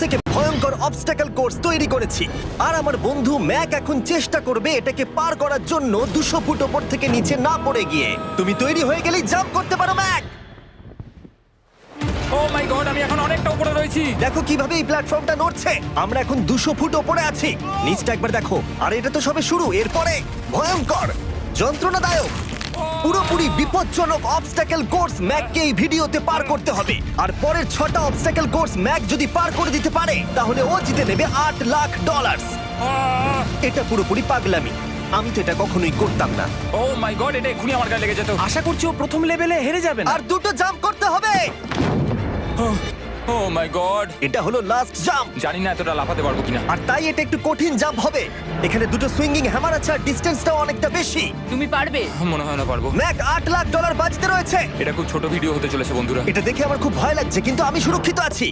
থেকে ভয়ঙ্কর obstacle course তৈরি করেছি। আর আমার বন্ধু ম্যাক এখন চেষ্টা করবে এটাকে পার করার জন্য 200 ফুট ওপর থেকে নিচে না পড়ে গিয়ে। তুমি তৈরি হয়ে গেলেই জাম্প করতে পারো ম্যাক। ও মাই গড, আমি এখন অনেকটা উপরে রয়েছি। দেখো কিভাবে এই প্ল্যাটফর্মটা নড়ছে। আমরা এখন 200 ফুট ওপরে আছি। নিচটা একবার দেখো। আর এটা তো সবে শুরু, এরপরে ভয়ঙ্কর, যন্ত্রণাদায়ক, পুরোপুরি বিপজ্জনক অবস্টাকেল কোর্স ম্যাককে এই ভিডিওতে পার করতে হবে। আর পরের 6টা অবস্টাকেল কোর্স ম্যাক যদি পার করে দিতে পারে তাহলে ও জিতে নেবে $8 লাখ। এটা পুরোপুরি পাগলামি। আমি তো এটা কখনোই করতাম না। ও মাই গড, এটা এক্ষুনি আমার গায়ে লেগে যেত। আশা করছি ও প্রথম লেভেলে হেরে যাবে না। আর 2টো জাম্প করতে হবে। ও মাই গড, এটা হলো লাস্ট জাম্প। জানি না এতটা লাফাতে পারবো কিনা। আর তাই এটা একটু কঠিন জাম্প হবে। এখানে 2টো সুইঙ্গিং হ্যামার আছে আর ডিসটেন্সটাও অনেকটা বেশি। তুমি পারবে। মনে হয় না পারবো। ম্যাক $8 লাখ বাজিতে রয়েছে। এটা খুব ছোট ভিডিও হতে চলেছে বন্ধুরা। এটা দেখে আমার খুব ভয় লাগছে, কিন্তু আমি সুরক্ষিত আছি।